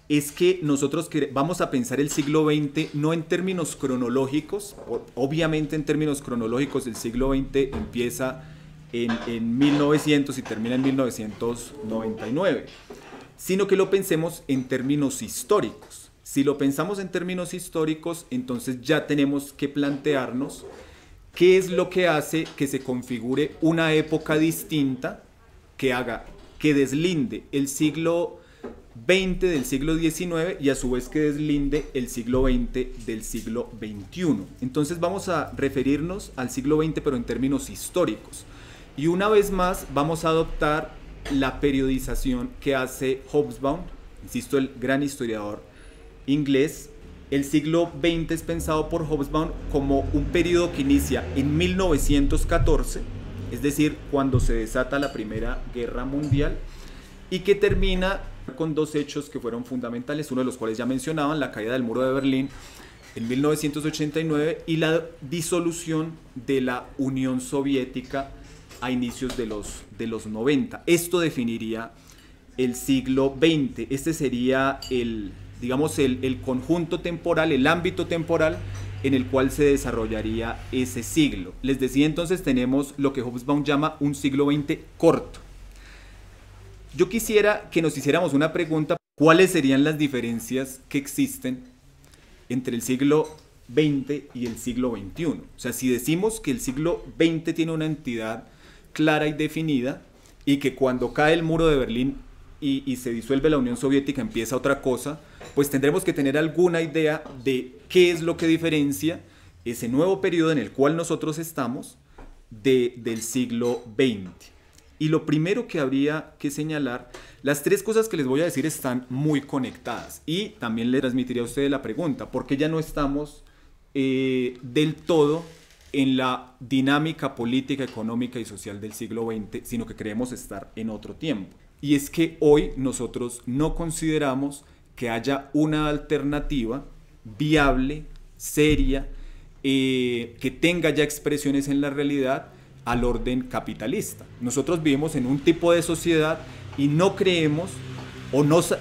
es que nosotros vamos a pensar el siglo XX no en términos cronológicos, obviamente en términos cronológicos el siglo XX empieza en 1900 y termina en 1999, sino que lo pensemos en términos históricos. Si lo pensamos en términos históricos, entonces ya tenemos que plantearnos qué es lo que hace que se configure una época distinta que deslinde el siglo XX del siglo XIX y a su vez que deslinde el siglo XX del siglo XXI. Entonces vamos a referirnos al siglo XX pero en términos históricos. Y una vez más vamos a adoptar la periodización que hace Hobsbawm, insisto, el gran historiador inglés. El siglo XX es pensado por Hobsbawm como un periodo que inicia en 1914, es decir, cuando se desata la Primera Guerra Mundial, y que termina con dos hechos que fueron fundamentales, uno de los cuales ya mencionaban, la caída del muro de Berlín en 1989 y la disolución de la Unión Soviética a inicios de los 90. Esto definiría el siglo XX. Este sería digamos, el conjunto temporal, el ámbito temporal en el cual se desarrollaría ese siglo. Les decía, entonces tenemos lo que Hobsbawm llama un siglo XX corto. Yo quisiera que nos hiciéramos una pregunta: ¿cuáles serían las diferencias que existen entre el siglo XX y el siglo XXI? O sea, si decimos que el siglo XX tiene una entidad clara y definida y que cuando cae el muro de Berlín y se disuelve la Unión Soviética empieza otra cosa, pues tendremos que tener alguna idea de qué es lo que diferencia ese nuevo periodo en el cual nosotros estamos del siglo XX. Y lo primero que habría que señalar, las tres cosas que les voy a decir están muy conectadas, y también le transmitiría a ustedes la pregunta: ¿por qué ya no estamos del todo en la dinámica política, económica y social del siglo XX, sino que creemos estar en otro tiempo? Y es que hoy nosotros no consideramos que haya una alternativa viable, seria, que tenga ya expresiones en la realidad al orden capitalista. Nosotros vivimos en un tipo de sociedad y no creemos,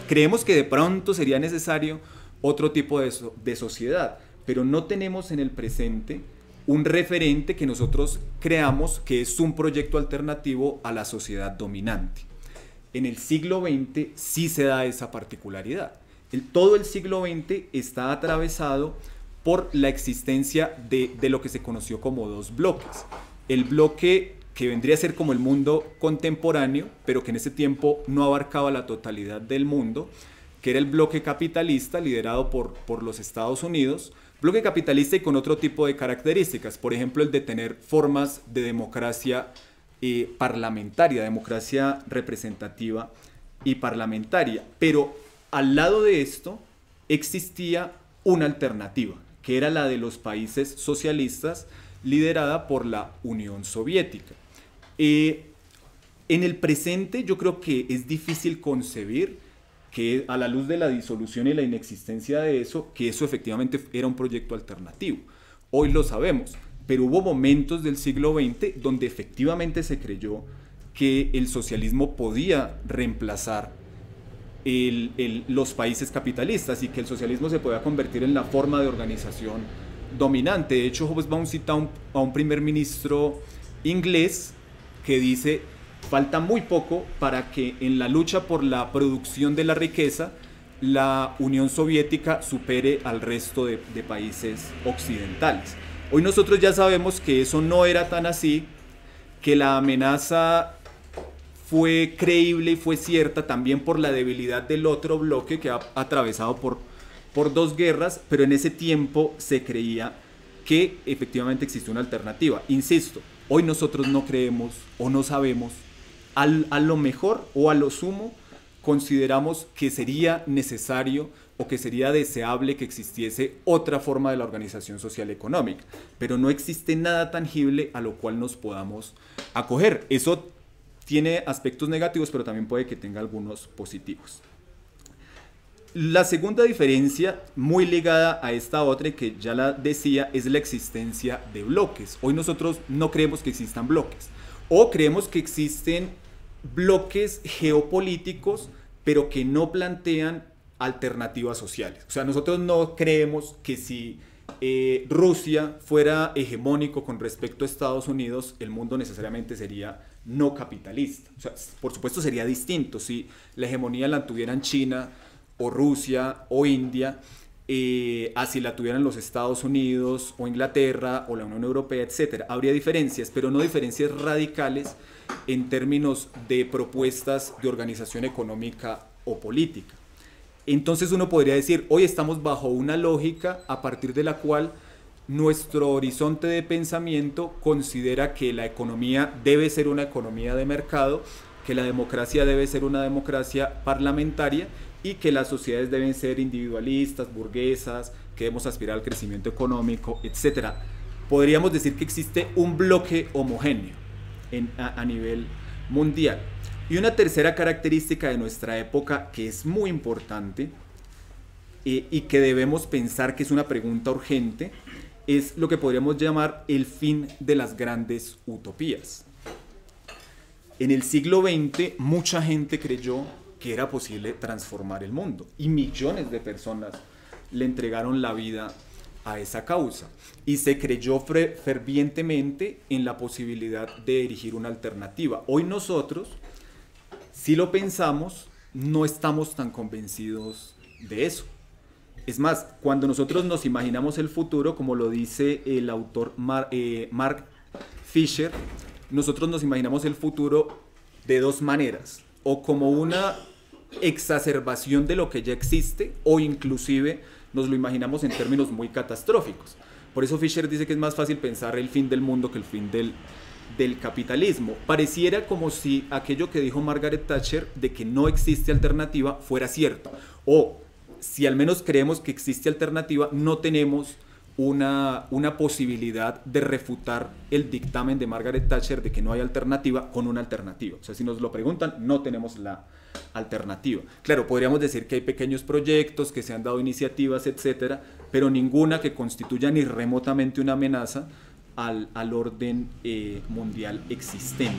creemos que de pronto sería necesario otro tipo de sociedad, pero no tenemos en el presente un referente que nosotros creamos que es un proyecto alternativo a la sociedad dominante. En el siglo XX sí se da esa particularidad. Todo el siglo XX está atravesado por la existencia de lo que se conoció como dos bloques. El bloque que vendría a ser como el mundo contemporáneo, pero que en ese tiempo no abarcaba la totalidad del mundo, que era el bloque capitalista liderado por los Estados Unidos, bloque capitalista y con otro tipo de características, por ejemplo el de tener formas de democracia parlamentaria, democracia representativa y parlamentaria. Pero al lado de esto existía una alternativa, que era la de los países socialistas, liderada por la Unión Soviética. En el presente yo creo que es difícil concebir que, a la luz de la disolución y la inexistencia de eso, que eso efectivamente era un proyecto alternativo. Hoy lo sabemos, pero hubo momentos del siglo XX donde efectivamente se creyó que el socialismo podía reemplazar los países capitalistas y que el socialismo se podía convertir en la forma de organización dominante. De hecho, Hobsbawm cita a un primer ministro inglés que dice: falta muy poco para que en la lucha por la producción de la riqueza la Unión Soviética supere al resto de países occidentales. Hoy nosotros ya sabemos que eso no era tan así, que la amenaza fue creíble y fue cierta también por la debilidad del otro bloque que ha atravesado por dos guerras, pero en ese tiempo se creía que efectivamente existe una alternativa. Insisto, hoy nosotros no creemos o no sabemos, a lo mejor o a lo sumo consideramos que sería necesario o que sería deseable que existiese otra forma de la organización social económica, pero no existe nada tangible a lo cual nos podamos acoger. Eso tiene aspectos negativos, pero también puede que tenga algunos positivos. La segunda diferencia, muy ligada a esta otra, que ya la decía, es la existencia de bloques. Hoy nosotros no creemos que existan bloques, o creemos que existen bloques geopolíticos, pero que no plantean alternativas sociales. O sea, nosotros no creemos que si Rusia fuera hegemónico con respecto a Estados Unidos, el mundo necesariamente sería no capitalista. O sea, por supuesto sería distinto si la hegemonía la tuvieran China o Rusia o India, así la tuvieran los Estados Unidos o Inglaterra o la Unión Europea, etcétera. Habría diferencias, pero no diferencias radicales en términos de propuestas de organización económica o política. Entonces uno podría decir, hoy estamos bajo una lógica a partir de la cual nuestro horizonte de pensamiento considera que la economía debe ser una economía de mercado, que la democracia debe ser una democracia parlamentaria y que las sociedades deben ser individualistas, burguesas, que debemos aspirar al crecimiento económico, etc. Podríamos decir que existe un bloque homogéneo a nivel mundial. Y una tercera característica de nuestra época que es muy importante y que debemos pensar que es una pregunta urgente es lo que podríamos llamar el fin de las grandes utopías. En el siglo XX mucha gente creyó que era posible transformar el mundo y millones de personas le entregaron la vida a esa causa y se creyó fervientemente en la posibilidad de erigir una alternativa. Hoy nosotros, si lo pensamos, no estamos tan convencidos de eso. Es más, cuando nosotros nos imaginamos el futuro, como lo dice el autor Mark Fisher, nosotros nos imaginamos el futuro de dos maneras, o como una exacerbación de lo que ya existe, o inclusive nos lo imaginamos en términos muy catastróficos. Por eso Fisher dice que es más fácil pensar el fin del mundo que el fin del capitalismo. Pareciera como si aquello que dijo Margaret Thatcher de que no existe alternativa fuera cierto, o si al menos creemos que existe alternativa, no tenemos una posibilidad de refutar el dictamen de Margaret Thatcher de que no hay alternativa con una alternativa. O sea, si nos lo preguntan, no tenemos la alternativa. Claro, podríamos decir que hay pequeños proyectos, que se han dado iniciativas, etcétera, pero ninguna que constituya ni remotamente una amenaza al orden mundial existente.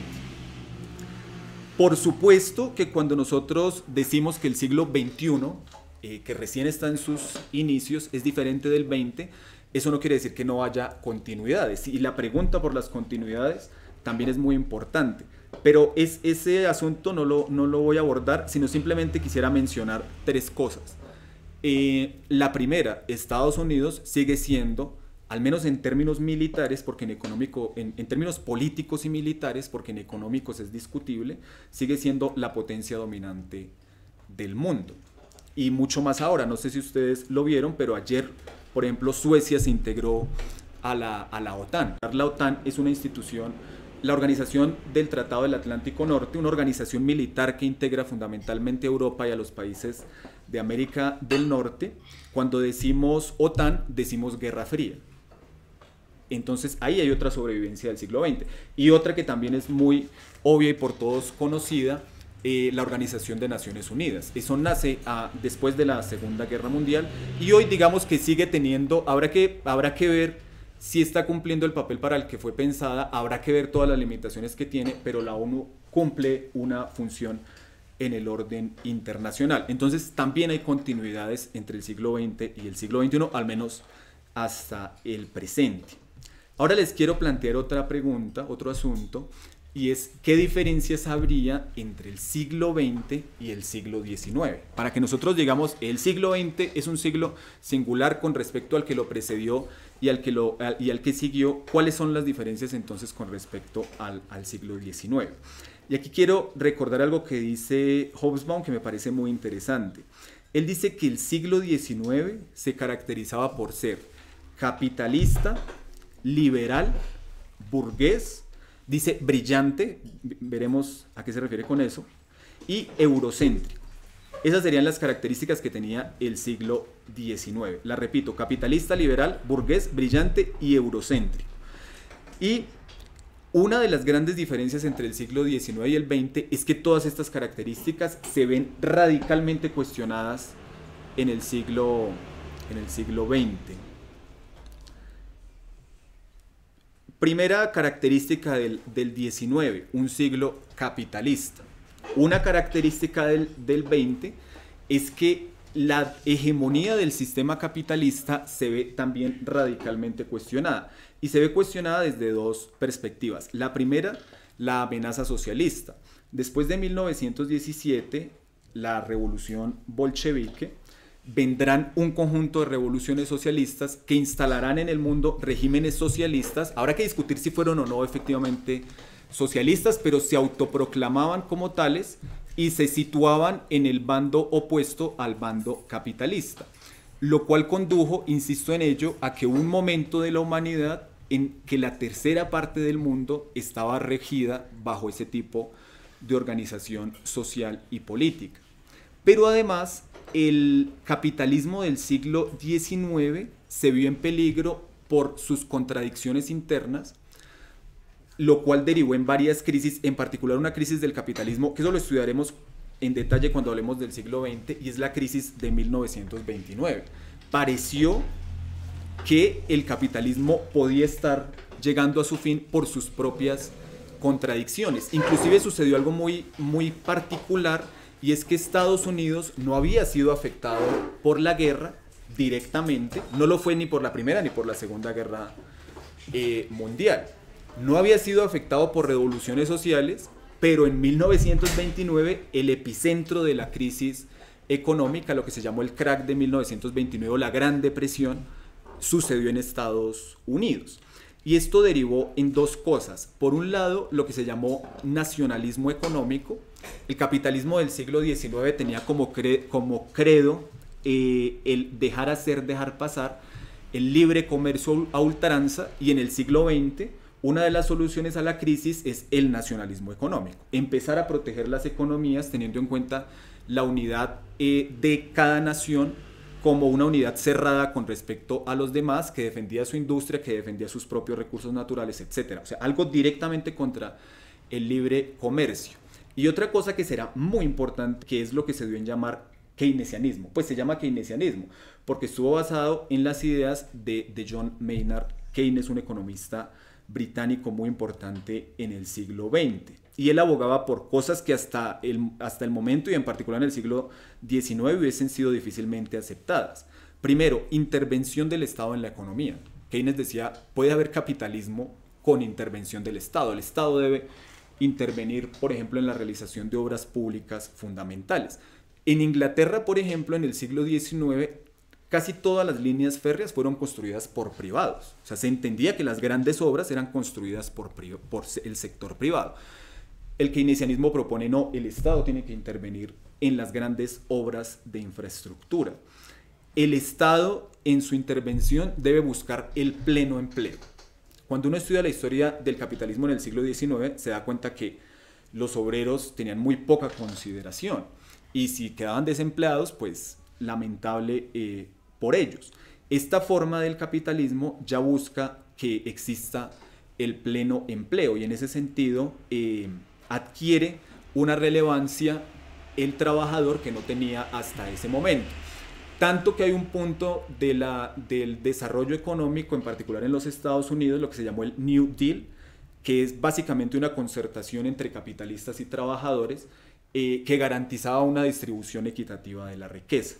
Por supuesto que cuando nosotros decimos que el siglo XXI, que recién está en sus inicios, es diferente del XX, eso no quiere decir que no haya continuidades. Y la pregunta por las continuidades también es muy importante. Pero ese asunto no lo voy a abordar, sino simplemente quisiera mencionar tres cosas. La primera, Estados Unidos sigue siendo, al menos en términos militares, porque en términos políticos y militares, porque en económicos es discutible, sigue siendo la potencia dominante del mundo. Y mucho más ahora, no sé si ustedes lo vieron, pero ayer, por ejemplo, Suecia se integró a la OTAN. La OTAN es una institución, la Organización del Tratado del Atlántico Norte, una organización militar que integra fundamentalmente a Europa y a los países de América del Norte. Cuando decimos OTAN, decimos Guerra Fría. Entonces ahí hay otra sobrevivencia del siglo XX. Y otra que también es muy obvia y por todos conocida, la Organización de Naciones Unidas. Eso nace después de la Segunda Guerra Mundial y hoy digamos que sigue teniendo, habrá que ver si está cumpliendo el papel para el que fue pensada, habrá que ver todas las limitaciones que tiene, pero la ONU cumple una función en el orden internacional. Entonces también hay continuidades entre el siglo XX y el siglo XXI, al menos hasta el presente. Ahora les quiero plantear otra pregunta, otro asunto, y es ¿qué diferencias habría entre el siglo XX y el siglo XIX? Para que nosotros digamos, el siglo XX es un siglo singular con respecto al que lo precedió y al que siguió, ¿cuáles son las diferencias entonces con respecto al siglo XIX? Y aquí quiero recordar algo que dice Hobsbawm que me parece muy interesante. Él dice que el siglo XIX se caracterizaba por ser capitalista, liberal, burgués, dice brillante, veremos a qué se refiere con eso, y eurocéntrico. Esas serían las características que tenía el siglo XIX. La repito, capitalista, liberal, burgués, brillante y eurocéntrico. Y una de las grandes diferencias entre el siglo XIX y el XX es que todas estas características se ven radicalmente cuestionadas en el siglo XX. Primera característica del XIX, un siglo capitalista. Una característica del XX es que la hegemonía del sistema capitalista se ve también radicalmente cuestionada. Y se ve cuestionada desde dos perspectivas. La primera, la amenaza socialista. Después de 1917, la revolución bolchevique, vendrán un conjunto de revoluciones socialistas que instalarán en el mundo regímenes socialistas. Habrá que discutir si fueron o no efectivamente socialistas, pero se autoproclamaban como tales y se situaban en el bando opuesto al bando capitalista, lo cual condujo, insisto en ello, a que un momento de la humanidad en que la tercera parte del mundo estaba regida bajo ese tipo de organización social y política. Pero además, el capitalismo del siglo XIX se vio en peligro por sus contradicciones internas, lo cual derivó en varias crisis, en particular una crisis del capitalismo, que eso lo estudiaremos en detalle cuando hablemos del siglo XX, y es la crisis de 1929. Pareció que el capitalismo podía estar llegando a su fin por sus propias contradicciones. Inclusive sucedió algo muy particular, y es que Estados Unidos no había sido afectado por la guerra directamente, no lo fue ni por la Primera ni por la Segunda Guerra Mundial. No había sido afectado por revoluciones sociales, pero en 1929 el epicentro de la crisis económica, lo que se llamó el crack de 1929 o la Gran Depresión, sucedió en Estados Unidos. Y esto derivó en dos cosas. Por un lado, lo que se llamó nacionalismo económico. El capitalismo del siglo XIX tenía como credo el dejar hacer, dejar pasar, el libre comercio a ultranza, y en el siglo XX una de las soluciones a la crisis es el nacionalismo económico. Empezar a proteger las economías teniendo en cuenta la unidad de cada nación como una unidad cerrada con respecto a los demás, que defendía su industria, que defendía sus propios recursos naturales, etc. O sea, algo directamente contra el libre comercio. Y otra cosa que será muy importante, que es lo que se dio en llamar keynesianismo. Pues se llama keynesianismo porque estuvo basado en las ideas de John Maynard Keynes, un economista británico muy importante en el siglo XX. Y él abogaba por cosas que hasta el momento, y en particular en el siglo XIX, hubiesen sido difícilmente aceptadas. Primero, intervención del Estado en la economía. Keynes decía, puede haber capitalismo con intervención del Estado. El Estado debe intervenir, por ejemplo, en la realización de obras públicas fundamentales. En Inglaterra, por ejemplo, en el siglo XIX, casi todas las líneas férreas fueron construidas por privados. O sea, se entendía que las grandes obras eran construidas por el sector privado. El keynesianismo propone, no, el Estado tiene que intervenir en las grandes obras de infraestructura. El Estado, en su intervención, debe buscar el pleno empleo. Cuando uno estudia la historia del capitalismo en el siglo XIX, se da cuenta que los obreros tenían muy poca consideración, y si quedaban desempleados, pues lamentable por ellos. Esta forma del capitalismo ya busca que exista el pleno empleo, y en ese sentido adquiere una relevancia el trabajador que no tenía hasta ese momento. Tanto que hay un punto del desarrollo económico, en particular en los Estados Unidos, lo que se llamó el New Deal, que es básicamente una concertación entre capitalistas y trabajadores que garantizaba una distribución equitativa de la riqueza.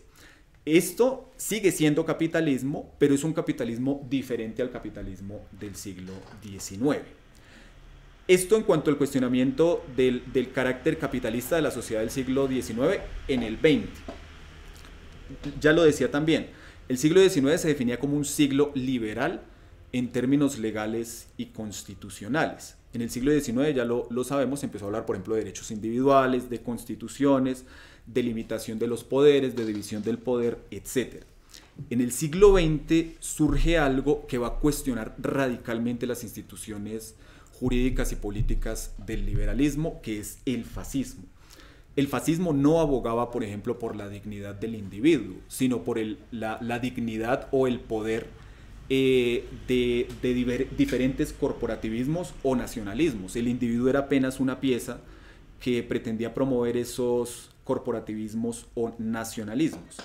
Esto sigue siendo capitalismo, pero es un capitalismo diferente al capitalismo del siglo XIX. Esto en cuanto al cuestionamiento del carácter capitalista de la sociedad del siglo XIX en el XX. Ya lo decía también, el siglo XIX se definía como un siglo liberal en términos legales y constitucionales. En el siglo XIX, ya lo sabemos, empezó a hablar, por ejemplo, de derechos individuales, de constituciones, de limitación de los poderes, de división del poder, etc. En el siglo XX surge algo que va a cuestionar radicalmente las instituciones jurídicas y políticas del liberalismo, que es el fascismo. El fascismo no abogaba, por ejemplo, por la dignidad del individuo, sino por la dignidad o el poder de diferentes corporativismos o nacionalismos. El individuo era apenas una pieza que pretendía promover esos corporativismos o nacionalismos.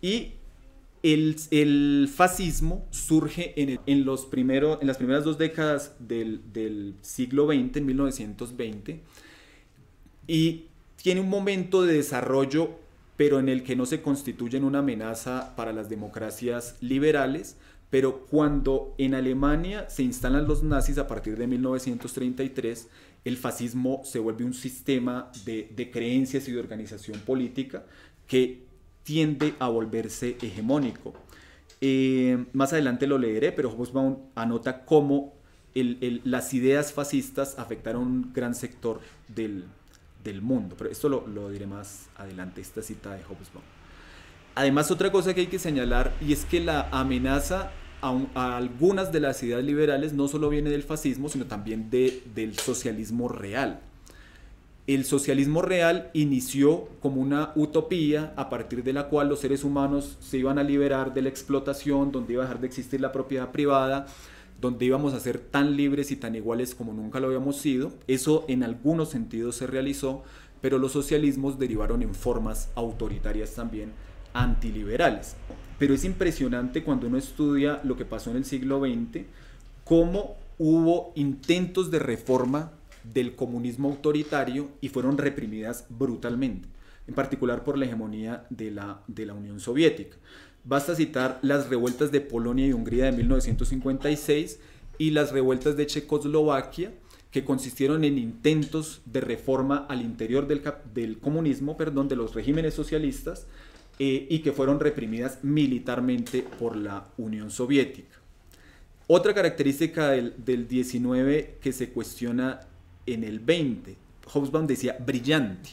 Y el fascismo surge en las primeras 2 décadas del siglo XX, en 1920, y tiene un momento de desarrollo pero en el que no se constituyen una amenaza para las democracias liberales. Pero cuando en Alemania se instalan los nazis a partir de 1933, el fascismo se vuelve un sistema de creencias y de organización política que tiende a volverse hegemónico. Más adelante lo leeré, pero Hobsbawm anota cómo las ideas fascistas afectaron a un gran sector del mundo. Pero esto lo diré más adelante, esta cita de Hobsbawm. Además, otra cosa que hay que señalar, y es que la amenaza a algunas de las ideas liberales no solo viene del fascismo, sino también del socialismo real. El socialismo real inició como una utopía a partir de la cual los seres humanos se iban a liberar de la explotación, donde iba a dejar de existir la propiedad privada, donde íbamos a ser tan libres y tan iguales como nunca lo habíamos sido. Eso en algunos sentidos se realizó, pero los socialismos derivaron en formas autoritarias también antiliberales. Pero es impresionante cuando uno estudia lo que pasó en el siglo XX, cómo hubo intentos de reforma del comunismo autoritario y fueron reprimidas brutalmente, en particular por la hegemonía de la Unión Soviética. Basta citar las revueltas de Polonia y Hungría de 1956 y las revueltas de Checoslovaquia, que consistieron en intentos de reforma al interior del comunismo, de los regímenes socialistas, y que fueron reprimidas militarmente por la Unión Soviética. Otra característica del 19 que se cuestiona en el 20, Hobsbawm decía brillante,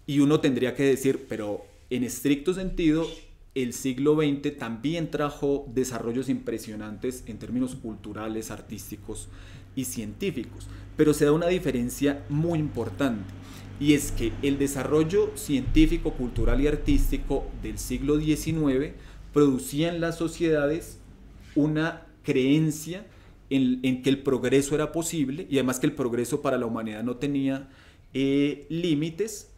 y uno tendría que decir, pero en estricto sentido, el siglo XX también trajo desarrollos impresionantes en términos culturales, artísticos y científicos, pero se da una diferencia muy importante. Y es que el desarrollo científico, cultural y artístico del siglo XIX producía en las sociedades una creencia en que el progreso era posible, y además que el progreso para la humanidad no tenía límites,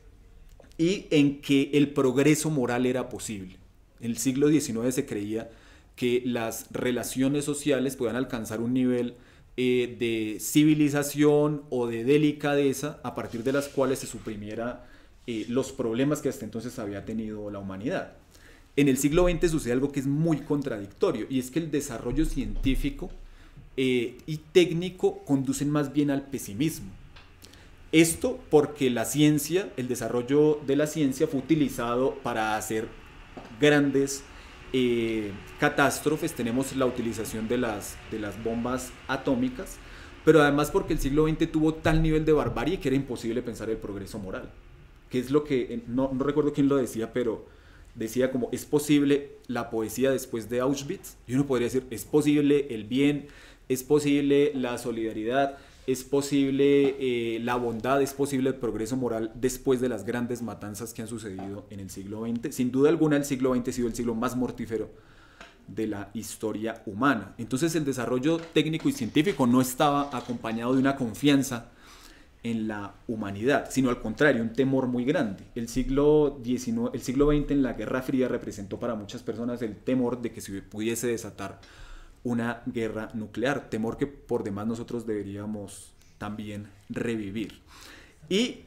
y en que el progreso moral era posible. En el siglo XIX se creía que las relaciones sociales podían alcanzar un nivel de civilización o de delicadeza a partir de las cuales se suprimiera los problemas que hasta entonces había tenido la humanidad. En el siglo XX sucede algo que es muy contradictorio, y es que el desarrollo científico y técnico conducen más bien al pesimismo. Esto porque la ciencia, el desarrollo de la ciencia fue utilizado para hacer grandes catástrofes. Tenemos la utilización de las bombas atómicas, pero además porque el siglo XX tuvo tal nivel de barbarie que era imposible pensar el progreso moral, que es lo que, no recuerdo quién lo decía, pero decía como, es posible la poesía después de Auschwitz, y uno podría decir, es posible el bien, es posible la solidaridad, es posible la bondad, es posible el progreso moral después de las grandes matanzas que han sucedido en el siglo XX. Sin duda alguna, el siglo XX ha sido el siglo más mortífero de la historia humana. Entonces el desarrollo técnico y científico no estaba acompañado de una confianza en la humanidad, sino al contrario, un temor muy grande. El siglo XX en la Guerra Fría representó para muchas personas el temor de que se pudiese desatar una guerra nuclear, temor que por demás nosotros deberíamos también revivir. Y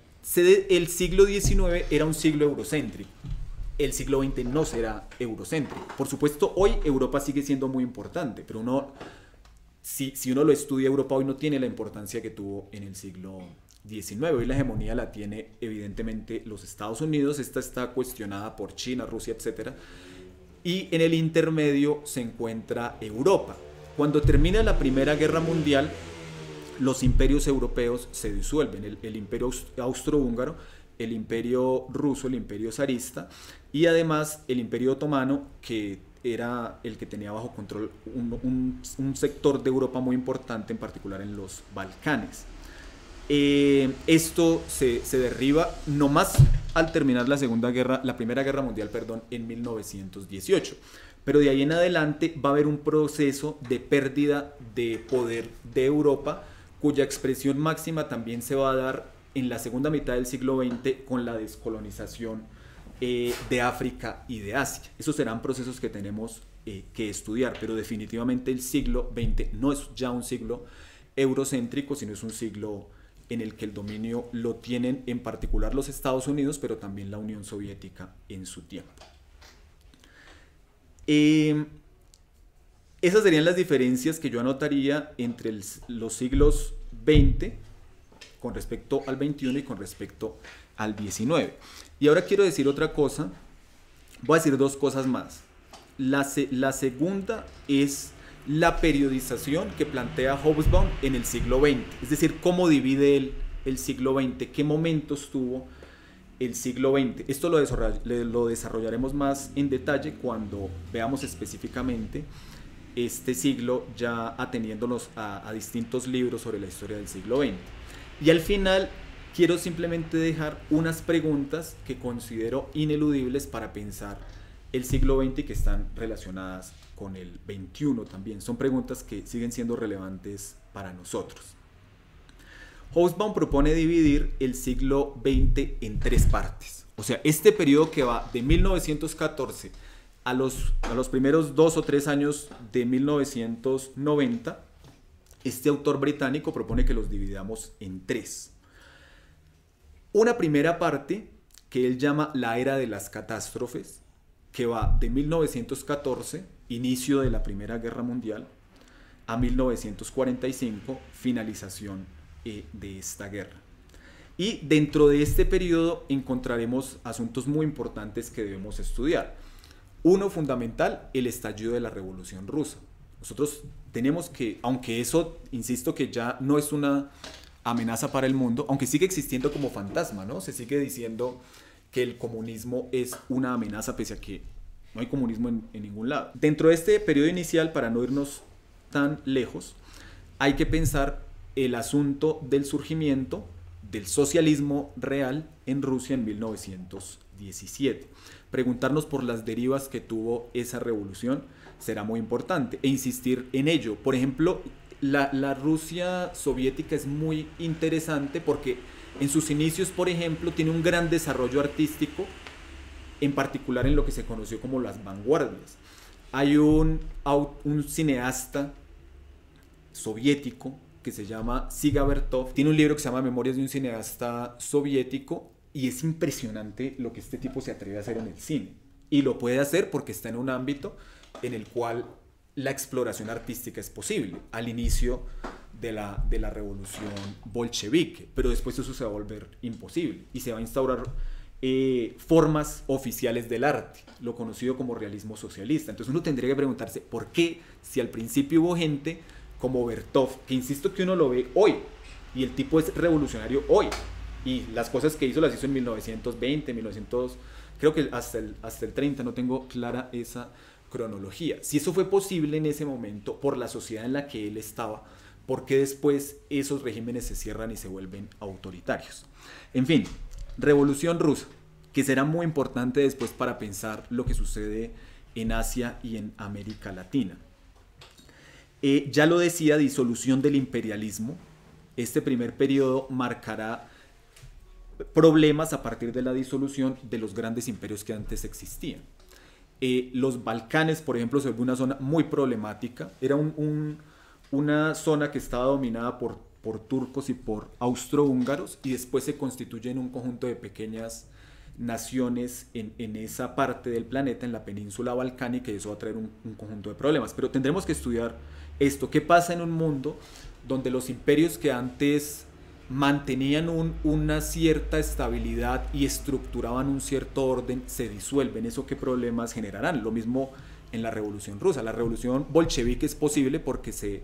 el siglo XIX era un siglo eurocéntrico, el siglo XX no será eurocéntrico. Por supuesto, hoy Europa sigue siendo muy importante, pero si uno lo estudia, Europa hoy no tiene la importancia que tuvo en el siglo XIX. Hoy la hegemonía la tiene evidentemente los Estados Unidos, esta está cuestionada por China, Rusia, etcétera. Y en el intermedio se encuentra Europa. Cuando termina la Primera Guerra Mundial, los imperios europeos se disuelven, el imperio austrohúngaro, el imperio ruso, el imperio zarista, y además el imperio otomano, que era el que tenía bajo control un sector de Europa muy importante, en particular en los Balcanes. Esto se derriba nomás al terminar la Primera Guerra Mundial, en 1918. Pero de ahí en adelante va a haber un proceso de pérdida de poder de Europa, cuya expresión máxima también se va a dar en la segunda mitad del siglo XX con la descolonización de África y de Asia. Esos serán procesos que tenemos que estudiar, pero definitivamente el siglo XX no es ya un siglo eurocéntrico, sino es un siglo en el que el dominio lo tienen en particular los Estados Unidos, pero también la Unión Soviética en su tiempo. Esas serían las diferencias que yo anotaría entre los siglos XX con respecto al XXI y con respecto al XIX. Y ahora quiero decir otra cosa, voy a decir dos cosas más. La segunda es la periodización que plantea Hobsbawm en el siglo XX, es decir, cómo divide el siglo XX, qué momentos tuvo el siglo XX. Esto lo desarrollaremos más en detalle cuando veamos específicamente este siglo, ya ateniéndonos a distintos libros sobre la historia del siglo XX. Y al final quiero simplemente dejar unas preguntas que considero ineludibles para pensar el siglo XX y que están relacionadas con el XXI también. Son preguntas que siguen siendo relevantes para nosotros. Hobsbawm propone dividir el siglo XX en tres partes. O sea, este periodo que va de 1914 a los primeros 2 o 3 años de 1990, este autor británico propone que los dividamos en tres. Una primera parte que él llama la era de las catástrofes, que va de 1914, inicio de la Primera Guerra Mundial, a 1945, finalización de esta guerra. Y dentro de este periodo encontraremos asuntos muy importantes que debemos estudiar. Uno fundamental, el estallido de la Revolución Rusa. Nosotros tenemos que, aunque eso, insisto, que ya no es una amenaza para el mundo, aunque sigue existiendo como fantasma, ¿no? Se sigue diciendo que el comunismo es una amenaza, pese a que no hay comunismo en ningún lado. Dentro de este periodo inicial, para no irnos tan lejos, hay que pensar el asunto del surgimiento del socialismo real en Rusia en 1917. Preguntarnos por las derivas que tuvo esa revolución será muy importante e insistir en ello. Por ejemplo, la Rusia soviética es muy interesante porque en sus inicios, por ejemplo, tiene un gran desarrollo artístico, en particular en lo que se conoció como las vanguardias. Hay un cineasta soviético que se llama Siga Vertov, tiene un libro que se llama Memorias de un cineasta soviético, y es impresionante lo que este tipo se atreve a hacer en el cine. Y lo puede hacer porque está en un ámbito en el cual la exploración artística es posible, al inicio de la revolución bolchevique, pero después eso se va a volver imposible y se va a instaurar formas oficiales del arte, lo conocido como realismo socialista. Entonces uno tendría que preguntarse por qué, si al principio hubo gente como Vertov, que insisto que uno lo ve hoy, y el tipo es revolucionario hoy, y las cosas que hizo las hizo en 1920, 1900, creo que hasta el 30, no tengo clara esa cronología. Si eso fue posible en ese momento por la sociedad en la que él estaba, ¿por qué después esos regímenes se cierran y se vuelven autoritarios? En fin, Revolución Rusa, que será muy importante después para pensar lo que sucede en Asia y en América Latina. Ya lo decía, disolución del imperialismo. Este primer periodo marcará problemas a partir de la disolución de los grandes imperios que antes existían. Los Balcanes, por ejemplo, se vuelve una zona muy problemática. Era una zona que estaba dominada por turcos y por austrohúngaros, y después se constituye en un conjunto de pequeñas naciones en esa parte del planeta, en la península balcánica, y eso va a traer un conjunto de problemas. Pero tendremos que estudiar esto. ¿Qué pasa en un mundo donde los imperios que antes mantenían una cierta estabilidad y estructuraban un cierto orden se disuelven? ¿Eso qué problemas generarán? Lo mismo en la Revolución Rusa. La Revolución bolchevique es posible porque se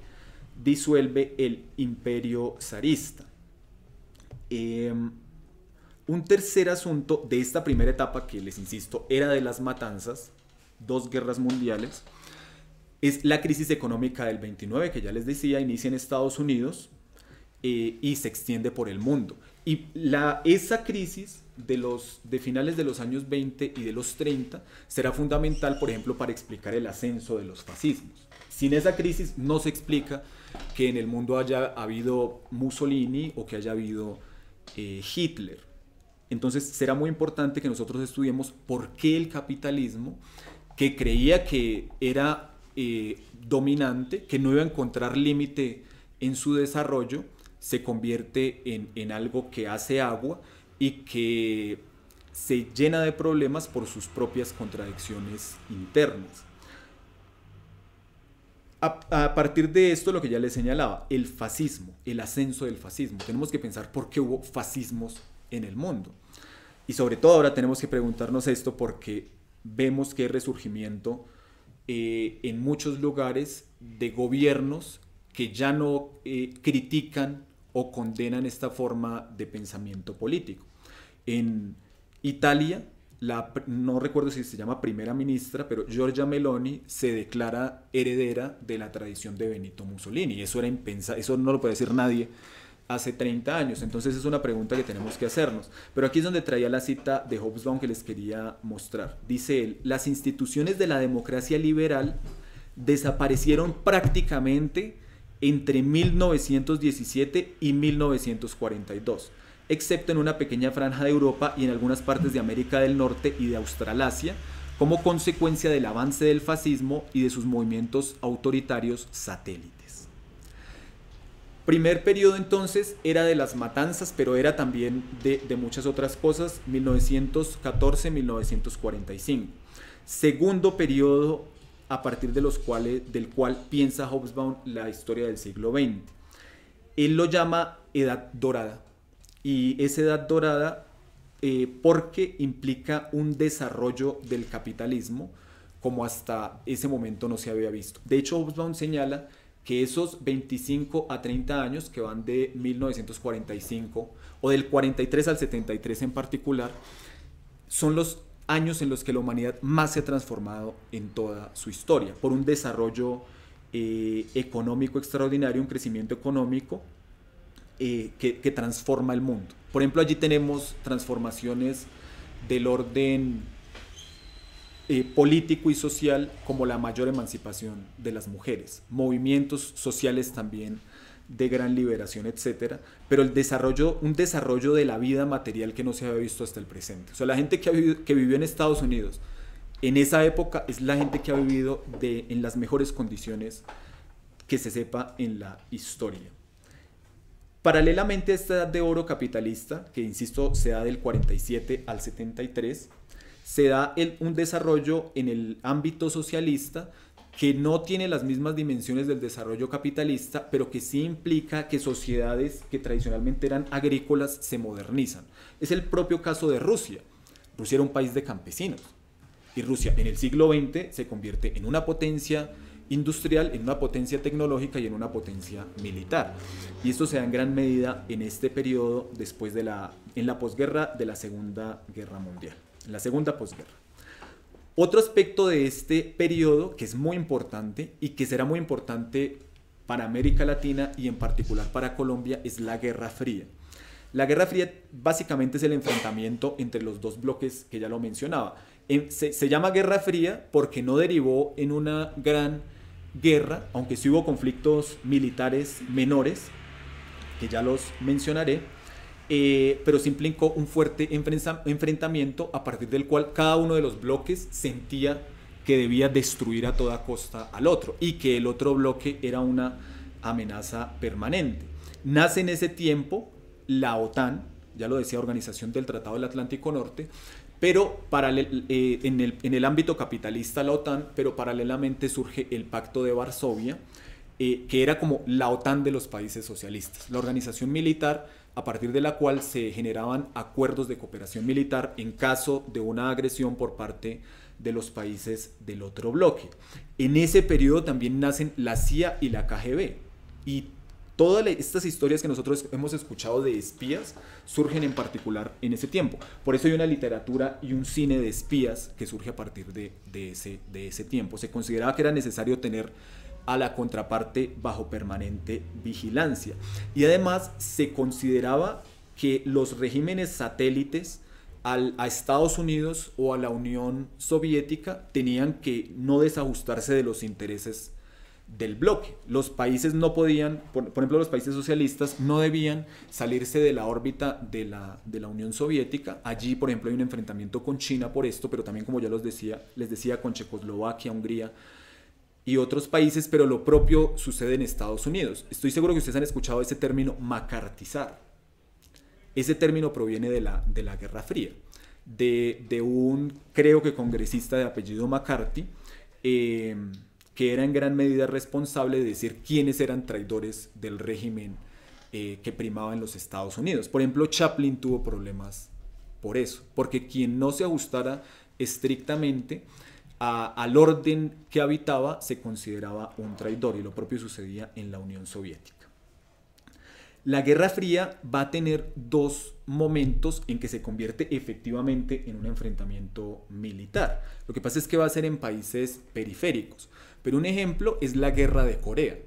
disuelve el imperio zarista. Un tercer asunto de esta primera etapa, que les insisto, era de las matanzas, 2 guerras mundiales, es la crisis económica del 29, que ya les decía, inicia en Estados Unidos y se extiende por el mundo. Y esa crisis de finales de los años 20 y de los 30 será fundamental, por ejemplo, para explicar el ascenso de los fascismos. Sin esa crisis no se explica que en el mundo haya habido Mussolini o que haya habido Hitler. Entonces será muy importante que nosotros estudiemos por qué el capitalismo, que creía que era dominante, que no iba a encontrar límite en su desarrollo, se convierte en algo que hace agua y que se llena de problemas por sus propias contradicciones internas. A partir de esto, lo que ya les señalaba, el fascismo, el ascenso del fascismo. Tenemos que pensar por qué hubo fascismos en el mundo. Y sobre todo ahora tenemos que preguntarnos esto porque vemos que hay resurgimiento en muchos lugares de gobiernos que ya no critican o condenan esta forma de pensamiento político. En Italia, no recuerdo si se llama primera ministra, pero Giorgia Meloni se declara heredera de la tradición de Benito Mussolini. Eso era impensable, eso no lo puede decir nadie hace 30 años. Entonces es una pregunta que tenemos que hacernos. Pero aquí es donde traía la cita de Hobsbawm que les quería mostrar. Dice él: las instituciones de la democracia liberal desaparecieron prácticamente entre 1917 y 1942. Excepto en una pequeña franja de Europa y en algunas partes de América del Norte y de Australasia, como consecuencia del avance del fascismo y de sus movimientos autoritarios satélites. Primer periodo entonces era de las matanzas, pero era también de muchas otras cosas, 1914-1945. Segundo periodo a partir del cual piensa Hobsbawm la historia del siglo XX. Él lo llama Edad Dorada. Y esa edad dorada porque implica un desarrollo del capitalismo como hasta ese momento no se había visto. De hecho, Hobsbawm señala que esos 25 a 30 años que van de 1945 o del 43 al 73 en particular son los años en los que la humanidad más se ha transformado en toda su historia por un desarrollo económico extraordinario, un crecimiento económico que transforma el mundo. Por ejemplo, allí tenemos transformaciones del orden político y social, como la mayor emancipación de las mujeres, movimientos sociales también de gran liberación, etcétera, pero un desarrollo de la vida material que no se había visto hasta el presente. O sea, la gente que vivió en Estados Unidos en esa época es la gente que ha vivido en las mejores condiciones que se sepa en la historia. Paralelamente a esta edad de oro capitalista, que insisto se da del 47 al 73, se da un desarrollo en el ámbito socialista que no tiene las mismas dimensiones del desarrollo capitalista, pero que sí implica que sociedades que tradicionalmente eran agrícolas se modernizan. Es el propio caso de Rusia. Rusia era un país de campesinos y Rusia en el siglo XX se convierte en una potencia industrial, en una potencia tecnológica y en una potencia militar. Y esto se da en gran medida en este periodo después en la posguerra de la Segunda Guerra Mundial, en la segunda posguerra. Otro aspecto de este periodo que es muy importante y que será muy importante para América Latina y en particular para Colombia es la Guerra Fría. La Guerra Fría básicamente es el enfrentamiento entre los dos bloques que ya lo mencionaba. Se llama Guerra Fría porque no derivó en una gran guerra, aunque sí hubo conflictos militares menores, que ya los mencionaré, pero sí implicó un fuerte enfrentamiento a partir del cual cada uno de los bloques sentía que debía destruir a toda costa al otro y que el otro bloque era una amenaza permanente. Nace en ese tiempo la OTAN, ya lo decía, Organización del Tratado del Atlántico Norte, pero en el ámbito capitalista la OTAN, pero paralelamente surge el Pacto de Varsovia, que era como la OTAN de los países socialistas, la organización militar a partir de la cual se generaban acuerdos de cooperación militar en caso de una agresión por parte de los países del otro bloque. En ese periodo también nacen la CIA y la KGB, y todas estas historias que nosotros hemos escuchado de espías surgen en particular en ese tiempo. Por eso hay una literatura y un cine de espías que surge a partir de ese tiempo. Se consideraba que era necesario tener a la contraparte bajo permanente vigilancia. Y además se consideraba que los regímenes satélites a Estados Unidos o a la Unión Soviética tenían que no desajustarse de los intereses del bloque. Los países no podían, por ejemplo los países socialistas no debían salirse de la órbita de la Unión Soviética. Allí por ejemplo hay un enfrentamiento con China por esto, pero también como ya les decía con Checoslovaquia, Hungría y otros países, pero lo propio sucede en Estados Unidos. Estoy seguro que ustedes han escuchado ese término macartizar. Ese término proviene de la Guerra Fría, de un, creo que congresista de apellido McCarthy, que era en gran medida responsable de decir quiénes eran traidores del régimen que primaba en los Estados Unidos. Por ejemplo, Chaplin tuvo problemas por eso, porque quien no se ajustara estrictamente al orden que habitaba se consideraba un traidor, y lo propio sucedía en la Unión Soviética. La Guerra Fría va a tener dos momentos en que se convierte efectivamente en un enfrentamiento militar. Lo que pasa es que va a ser en países periféricos, pero un ejemplo es la Guerra de Corea,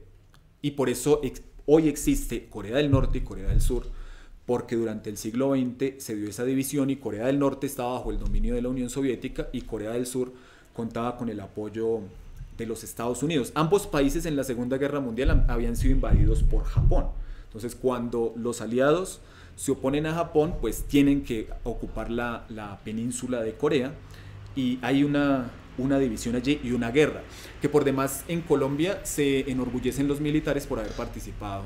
y por eso hoy existe Corea del Norte y Corea del Sur, porque durante el siglo XX se dio esa división y Corea del Norte estaba bajo el dominio de la Unión Soviética y Corea del Sur contaba con el apoyo de los Estados Unidos. Ambos países en la Segunda Guerra Mundial habían sido invadidos por Japón. Entonces, cuando los aliados se oponen a Japón, pues tienen que ocupar la península de Corea, y hay una división allí y una guerra, que por demás en Colombia se enorgullecen los militares por haber participado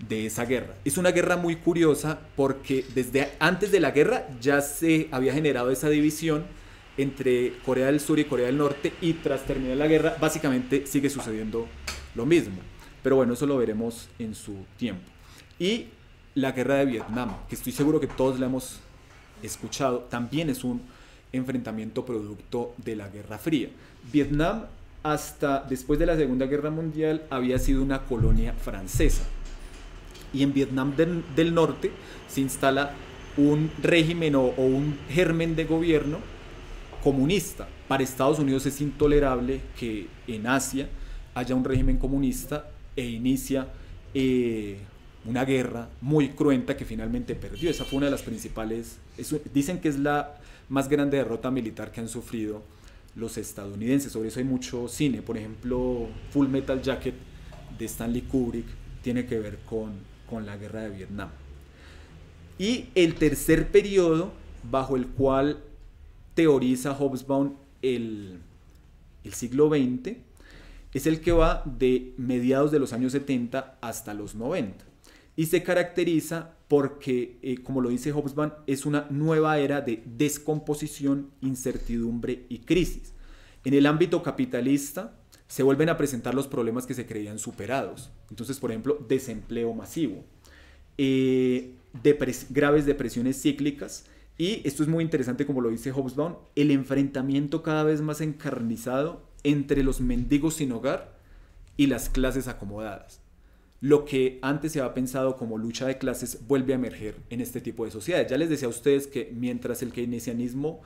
de esa guerra. Es una guerra muy curiosa porque desde antes de la guerra ya se había generado esa división entre Corea del Sur y Corea del Norte, y tras terminar la guerra básicamente sigue sucediendo lo mismo. Pero bueno, eso lo veremos en su tiempo. Y la guerra de Vietnam, que estoy seguro que todos la hemos escuchado, también es un enfrentamiento producto de la Guerra Fría. Vietnam, hasta después de la Segunda Guerra Mundial, había sido una colonia francesa. Y en Vietnam del Norte se instala un régimen o un germen de gobierno comunista. Para Estados Unidos es intolerable que en Asia haya un régimen comunista, e inicia una guerra muy cruenta que finalmente perdió. Esa fue una de las principales, dicen que es la más grande derrota militar que han sufrido los estadounidenses. Sobre eso hay mucho cine. Por ejemplo, Full Metal Jacket de Stanley Kubrick tiene que ver con la guerra de Vietnam. Y el tercer periodo bajo el cual teoriza Hobsbawm el siglo XX es el que va de mediados de los años 70 hasta los 90, y se caracteriza porque, como lo dice Hobsbawm, es una nueva era de descomposición, incertidumbre y crisis. En el ámbito capitalista se vuelven a presentar los problemas que se creían superados. Entonces, por ejemplo, desempleo masivo, graves depresiones cíclicas, y esto es muy interesante como lo dice Hobsbawm, el enfrentamiento cada vez más encarnizado entre los mendigos sin hogar y las clases acomodadas. Lo que antes se había pensado como lucha de clases vuelve a emerger en este tipo de sociedades. Ya les decía a ustedes que mientras el keynesianismo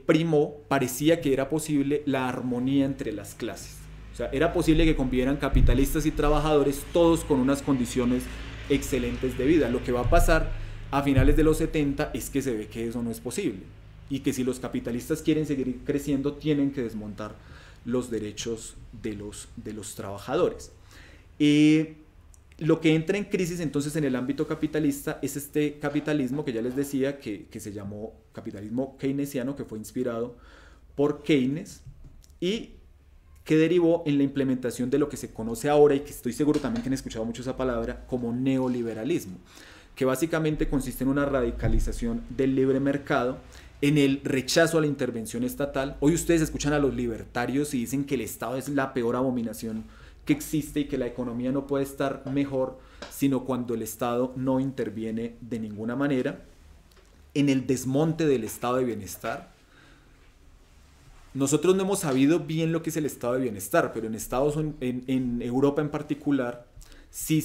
primó, parecía que era posible la armonía entre las clases. O sea, era posible que convivieran capitalistas y trabajadores, todos con unas condiciones excelentes de vida. Lo que va a pasar a finales de los 70 es que se ve que eso no es posible, y que si los capitalistas quieren seguir creciendo tienen que desmontar los derechos de los trabajadores. Lo que entra en crisis entonces en el ámbito capitalista es este capitalismo que ya les decía que se llamó capitalismo keynesiano, que fue inspirado por Keynes y que derivó en la implementación de lo que se conoce ahora, y que estoy seguro también que han escuchado mucho esa palabra, como neoliberalismo, que básicamente consiste en una radicalización del libre mercado, en el rechazo a la intervención estatal. Hoy ustedes escuchan a los libertarios y dicen que el Estado es la peor abominación que existe y que la economía no puede estar mejor sino cuando el Estado no interviene de ninguna manera. En el desmonte del estado de bienestar. Nosotros no hemos sabido bien lo que es el estado de bienestar, pero en Europa en particular sí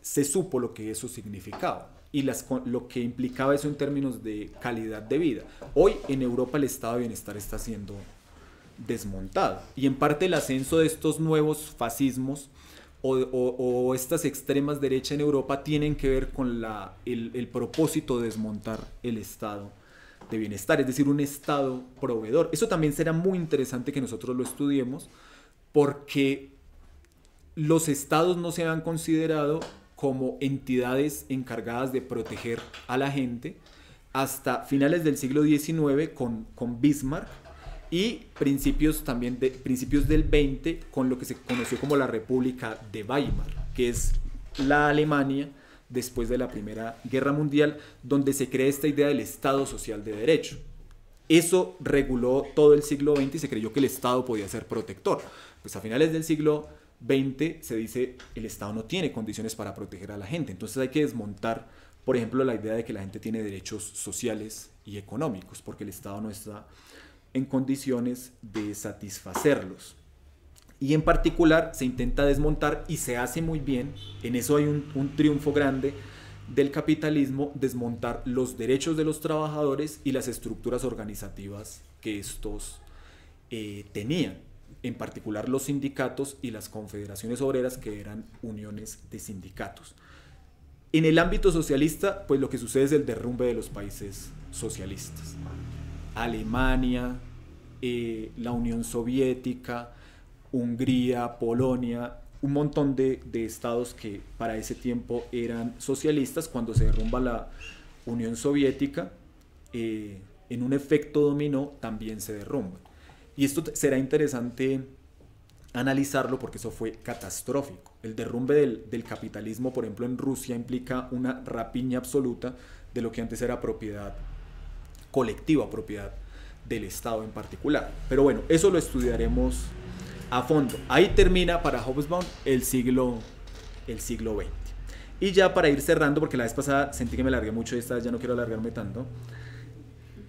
se supo lo que eso significaba y lo que implicaba eso en términos de calidad de vida. Hoy en Europa el estado de bienestar está siendo desmontado, y en parte el ascenso de estos nuevos fascismos o estas extremas derechas en Europa tienen que ver con el propósito de desmontar el estado de bienestar, es decir, un estado proveedor. Eso también será muy interesante que nosotros lo estudiemos, porque los estados no se han considerado como entidades encargadas de proteger a la gente hasta finales del siglo XIX con Bismarck, y principios del 20 con lo que se conoció como la República de Weimar, que es la Alemania después de la Primera Guerra Mundial, donde se crea esta idea del Estado social de derecho. Eso reguló todo el siglo XX y se creyó que el Estado podía ser protector. Pues a finales del siglo XX se dice el Estado no tiene condiciones para proteger a la gente, entonces hay que desmontar, por ejemplo, la idea de que la gente tiene derechos sociales y económicos, porque el Estado no está en condiciones de satisfacerlos. Y en particular se intenta desmontar, y se hace muy bien, en eso hay un triunfo grande del capitalismo, desmontar los derechos de los trabajadores y las estructuras organizativas que estos tenían, en particular los sindicatos y las confederaciones obreras, que eran uniones de sindicatos. En el ámbito socialista, pues lo que sucede es el derrumbe de los países socialistas. Alemania, la Unión Soviética, Hungría, Polonia, un montón de estados que para ese tiempo eran socialistas. Cuando se derrumba la Unión Soviética, en un efecto dominó también se derrumba. Y esto será interesante analizarlo porque eso fue catastrófico. El derrumbe del capitalismo, por ejemplo, en Rusia implica una rapiña absoluta de lo que antes era propiedad colectiva, propiedad del Estado en particular. Pero bueno, eso lo estudiaremos a fondo. Ahí termina para Hobsbawm el siglo XX. Y ya para ir cerrando, porque la vez pasada sentí que me alargué mucho y esta vez ya no quiero alargarme tanto,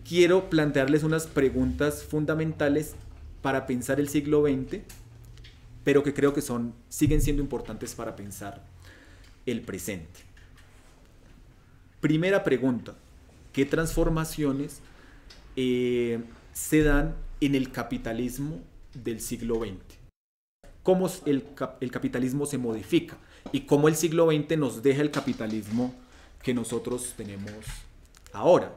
quiero plantearles unas preguntas fundamentales para pensar el siglo XX, pero que creo que siguen siendo importantes para pensar el presente. Primera pregunta: ¿qué transformaciones se dan en el capitalismo del siglo XX? ¿Cómo el capitalismo se modifica? ¿Y cómo el siglo XX nos deja el capitalismo que nosotros tenemos ahora?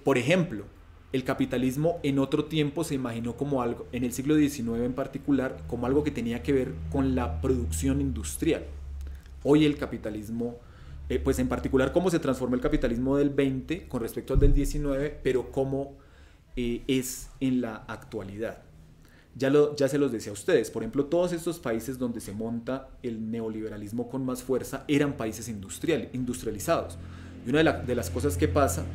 Por ejemplo, el capitalismo en otro tiempo se imaginó como algo, en el siglo XIX en particular, como algo que tenía que ver con la producción industrial. Hoy el capitalismo, pues en particular cómo se transformó el capitalismo del 20 con respecto al del 19, pero cómo es en la actualidad. Ya se los decía a ustedes, por ejemplo, todos estos países donde se monta el neoliberalismo con más fuerza eran países industrializados. Y una de las cosas que pasa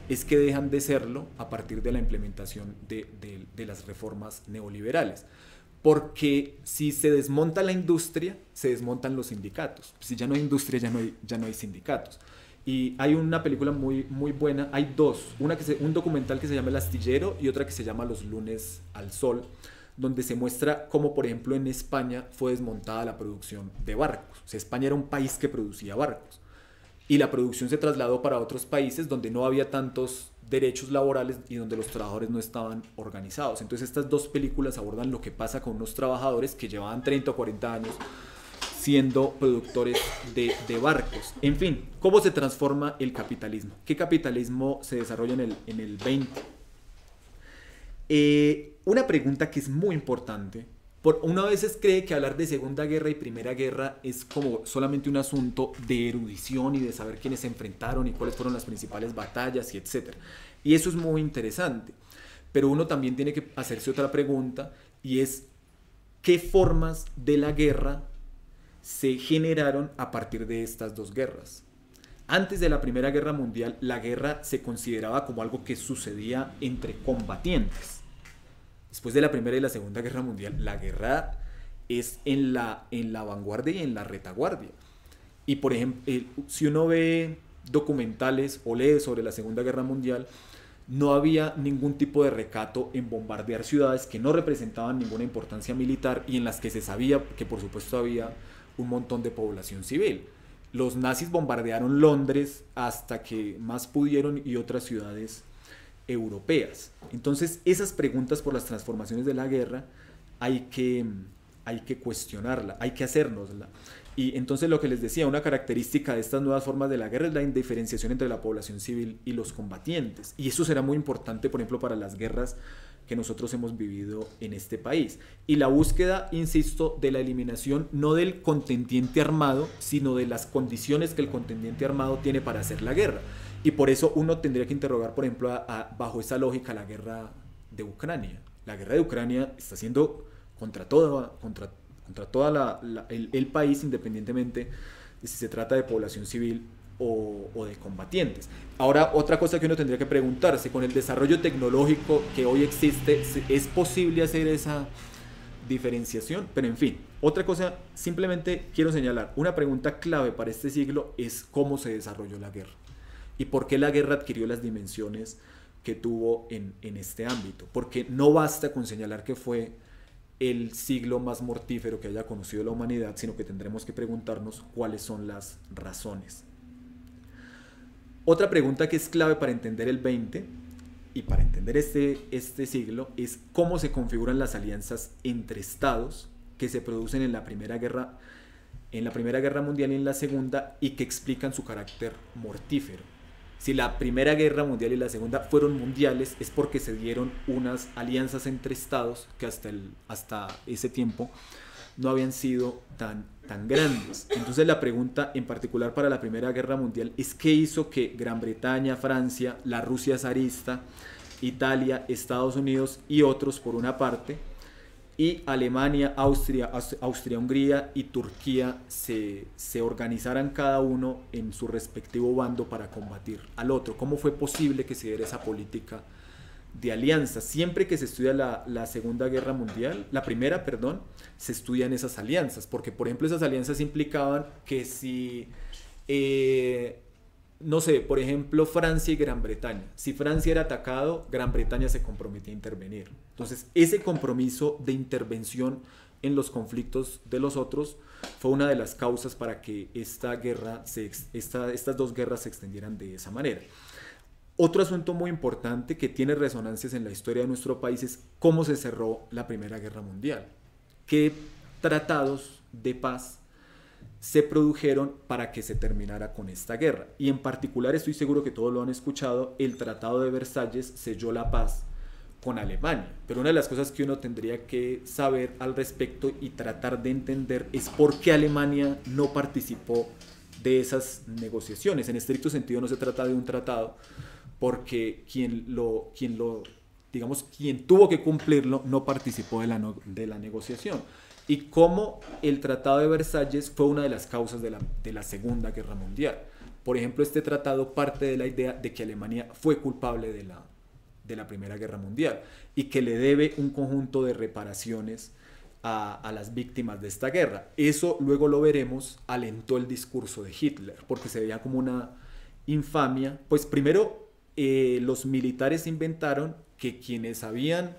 es que dejan de serlo a partir de la implementación de las reformas neoliberales. Porque si se desmonta la industria, se desmontan los sindicatos. Si ya no hay industria, ya no hay sindicatos. Y hay una película muy, muy buena, hay dos, un documental que se llama El Astillero y otra que se llama Los lunes al sol, donde se muestra cómo, por ejemplo, en España fue desmontada la producción de barcos. O sea, España era un país que producía barcos. Y la producción se trasladó para otros países donde no había tantos derechos laborales y donde los trabajadores no estaban organizados. Entonces estas dos películas abordan lo que pasa con unos trabajadores que llevaban 30 o 40 años siendo productores de barcos. En fin, ¿cómo se transforma el capitalismo? ¿Qué capitalismo se desarrolla en el 20? Una pregunta que es muy importante. Uno a veces cree que hablar de Segunda Guerra y Primera Guerra es como solamente un asunto de erudición y de saber quiénes se enfrentaron y cuáles fueron las principales batallas y etc. Y eso es muy interesante. Pero uno también tiene que hacerse otra pregunta, y es ¿qué formas de la guerra se generaron a partir de estas dos guerras? Antes de la Primera Guerra Mundial, la guerra se consideraba como algo que sucedía entre combatientes. Después de la Primera y la Segunda Guerra Mundial, la guerra es en la vanguardia y en la retaguardia. Y por ejemplo, si uno ve documentales o lee sobre la Segunda Guerra Mundial, no había ningún tipo de recato en bombardear ciudades que no representaban ninguna importancia militar y en las que se sabía que por supuesto había un montón de población civil. Los nazis bombardearon Londres hasta que más pudieron y otras ciudades europeas. Entonces esas preguntas por las transformaciones de la guerra hay que cuestionarla, hay que hacérnosla. Y entonces lo que les decía, una característica de estas nuevas formas de la guerra es la indiferenciación entre la población civil y los combatientes. Y eso será muy importante, por ejemplo, para las guerras que nosotros hemos vivido en este país. Y la búsqueda, insisto, de la eliminación no del contendiente armado, sino de las condiciones que el contendiente armado tiene para hacer la guerra. Y por eso uno tendría que interrogar, por ejemplo, bajo esa lógica, la guerra de Ucrania. La guerra de Ucrania está siendo contra toda el país, independientemente de si se trata de población civil o de combatientes. Ahora, otra cosa que uno tendría que preguntarse, con el desarrollo tecnológico que hoy existe, ¿es posible hacer esa diferenciación? Pero en fin, otra cosa, simplemente quiero señalar, una pregunta clave para este siglo es cómo se desarrolló la guerra y por qué la guerra adquirió las dimensiones que tuvo en este ámbito. Porque no basta con señalar que fue el siglo más mortífero que haya conocido la humanidad, sino que tendremos que preguntarnos cuáles son las razones. Otra pregunta que es clave para entender el 20 y para entender este siglo es cómo se configuran las alianzas entre estados que se producen en la Primera Guerra Mundial y en la Segunda, y que explican su carácter mortífero. Si la Primera Guerra Mundial y la Segunda fueron mundiales, es porque se dieron unas alianzas entre estados que hasta ese tiempo no habían sido tan grandes. Entonces la pregunta en particular para la Primera Guerra Mundial es qué hizo que Gran Bretaña, Francia, la Rusia zarista, Italia, Estados Unidos y otros por una parte, y Alemania, Austria, Hungría y Turquía se organizaran cada uno en su respectivo bando para combatir al otro. ¿Cómo fue posible que se diera esa política de alianza? Siempre que se estudia la Segunda Guerra Mundial, la primera, perdón, se estudian esas alianzas, porque por ejemplo esas alianzas implicaban que si no sé, por ejemplo, Francia y Gran Bretaña. Si Francia era atacado, Gran Bretaña se comprometía a intervenir. Entonces, ese compromiso de intervención en los conflictos de los otros fue una de las causas para que estas dos guerras se extendieran de esa manera. Otro asunto muy importante que tiene resonancias en la historia de nuestro país es cómo se cerró la Primera Guerra Mundial. ¿Qué tratados de paz se produjeron para que se terminara con esta guerra? Y en particular, estoy seguro que todos lo han escuchado, el Tratado de Versalles selló la paz con Alemania. Pero una de las cosas que uno tendría que saber al respecto y tratar de entender es por qué Alemania no participó de esas negociaciones. En estricto sentido no se trata de un tratado, porque quien tuvo que cumplirlo no participó de la negociación. Y cómo el Tratado de Versalles fue una de las causas de la Segunda Guerra Mundial. Por ejemplo, este tratado parte de la idea de que Alemania fue culpable de la Primera Guerra Mundial y que le debe un conjunto de reparaciones a las víctimas de esta guerra. Eso, luego lo veremos, alentó el discurso de Hitler, porque se veía como una infamia. Pues primero, los militares inventaron que quienes se habían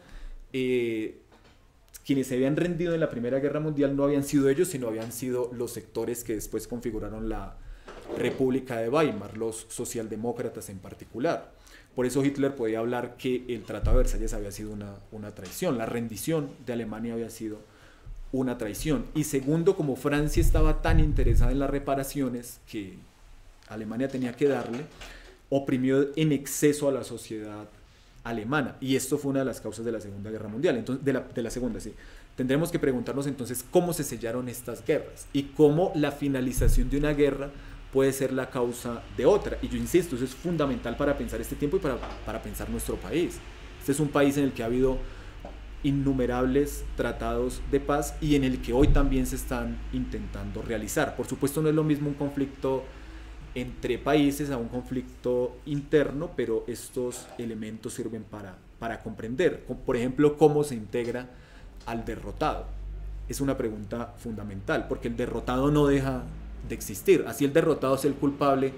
rendido en la Primera Guerra Mundial no habían sido ellos, sino habían sido los sectores que después configuraron la República de Weimar, los socialdemócratas en particular. Por eso Hitler podía hablar que el Tratado de Versalles había sido una traición, la rendición de Alemania había sido una traición. Y segundo, como Francia estaba tan interesada en las reparaciones que Alemania tenía que darle, oprimió en exceso a la sociedad alemana, y esto fue una de las causas de la Segunda Guerra Mundial. Entonces, de la Segunda, sí. Tendremos que preguntarnos entonces cómo se sellaron estas guerras y cómo la finalización de una guerra puede ser la causa de otra. Y yo insisto, eso es fundamental para pensar este tiempo y para pensar nuestro país. Este es un país en el que ha habido innumerables tratados de paz y en el que hoy también se están intentando realizar. Por supuesto, no es lo mismo un conflicto entre países a un conflicto interno, pero estos elementos sirven para comprender, por ejemplo, cómo se integra al derrotado. Es una pregunta fundamental, porque el derrotado no deja de existir. Así el derrotado es el culpable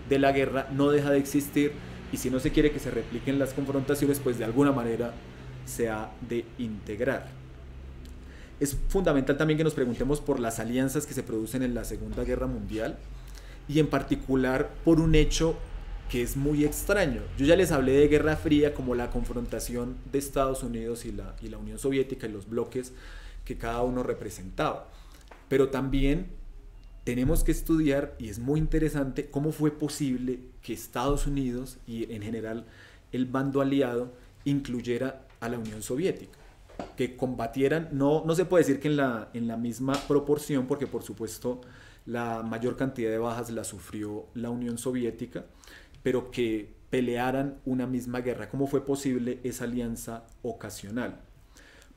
de la guerra, no deja de existir, y si no se quiere que se repliquen las confrontaciones, pues de alguna manera se ha de integrar. Es fundamental también que nos preguntemos por las alianzas que se producen en la Segunda Guerra Mundial, y en particular por un hecho que es muy extraño. Yo ya les hablé de Guerra Fría como la confrontación de Estados Unidos y la Unión Soviética y los bloques que cada uno representaba. Pero también tenemos que estudiar, y es muy interesante, cómo fue posible que Estados Unidos y en general el bando aliado incluyera a la Unión Soviética, que combatieran, no se puede decir que en la misma proporción, porque por supuesto la mayor cantidad de bajas la sufrió la Unión Soviética, pero que pelearan una misma guerra. ¿Cómo fue posible esa alianza ocasional?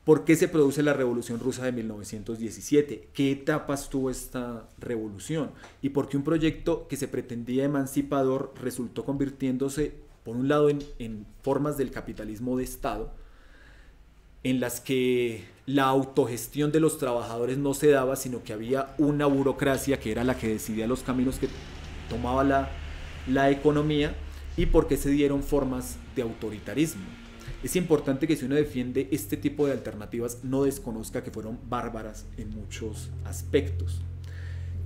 ¿Por qué se produce la Revolución Rusa de 1917? ¿Qué etapas tuvo esta revolución? ¿Y por qué un proyecto que se pretendía emancipador resultó convirtiéndose, por un lado, en formas del capitalismo de Estado, en las que la autogestión de los trabajadores no se daba, sino que había una burocracia que era la que decidía los caminos que tomaba la economía, y por qué se dieron formas de autoritarismo? Es importante que si uno defiende este tipo de alternativas no desconozca que fueron bárbaras en muchos aspectos.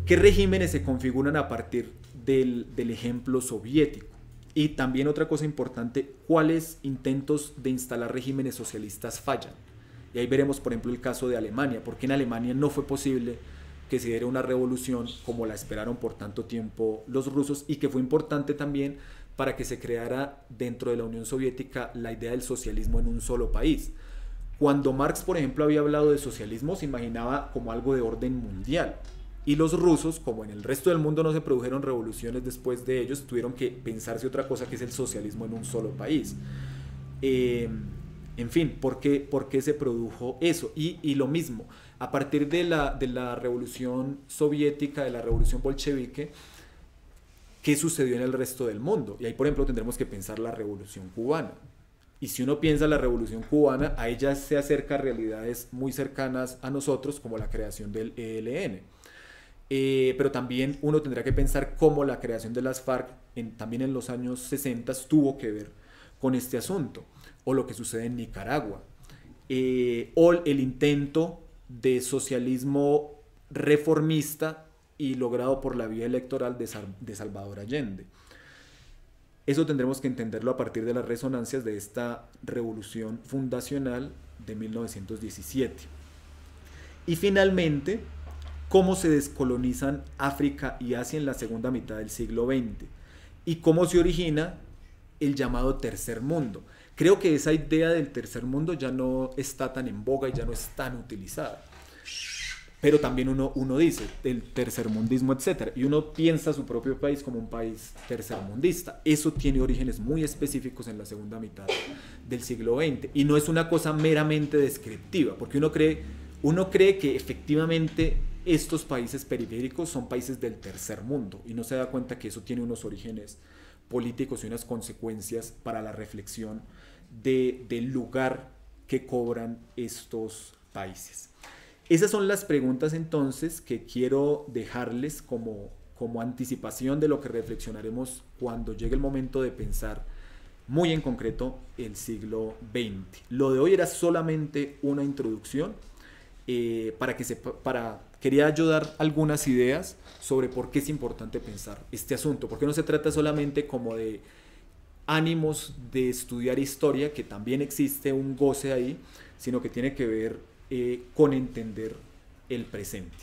¿Qué regímenes se configuran a partir del ejemplo soviético? Y también otra cosa importante, ¿cuáles intentos de instalar regímenes socialistas fallan? Y ahí veremos, por ejemplo, el caso de Alemania. ¿Por qué en Alemania no fue posible que se diera una revolución como la esperaron por tanto tiempo los rusos, y que fue importante también para que se creara dentro de la Unión Soviética la idea del socialismo en un solo país? Cuando Marx, por ejemplo, había hablado de socialismo, se imaginaba como algo de orden mundial. Y los rusos, como en el resto del mundo no se produjeron revoluciones después de ellos, tuvieron que pensarse otra cosa, que es el socialismo en un solo país. En fin, ¿por qué se produjo eso? Y lo mismo, a partir de la revolución soviética, de la revolución bolchevique, ¿qué sucedió en el resto del mundo? Y ahí, por ejemplo, tendremos que pensar la revolución cubana. Y si uno piensa la revolución cubana, a ella se acerca a realidades muy cercanas a nosotros, como la creación del ELN. Pero también uno tendrá que pensar cómo la creación de las FARC, también en los años 60, tuvo que ver con este asunto, o lo que sucede en Nicaragua, o el intento de socialismo reformista y logrado por la vía electoral de Salvador Allende. Eso tendremos que entenderlo a partir de las resonancias de esta revolución fundacional de 1917. Y finalmente, cómo se descolonizan África y Asia en la segunda mitad del siglo XX y cómo se origina el llamado tercer mundo. Creo que esa idea del tercer mundo ya no está tan en boga y ya no es tan utilizada. Pero también uno dice el tercermundismo, etc. Y uno piensa a su propio país como un país tercermundista. Eso tiene orígenes muy específicos en la segunda mitad del siglo XX. Y no es una cosa meramente descriptiva, porque uno cree que efectivamente estos países periféricos son países del tercer mundo y no se da cuenta que eso tiene unos orígenes políticos y unas consecuencias para la reflexión del lugar que cobran estos países. Esas son las preguntas entonces que quiero dejarles como anticipación de lo que reflexionaremos cuando llegue el momento de pensar muy en concreto el siglo XX. Lo de hoy era solamente una introducción quería ayudar algunas ideas sobre por qué es importante pensar este asunto, porque no se trata solamente como de ánimos de estudiar historia, que también existe un goce ahí, sino que tiene que ver con entender el presente.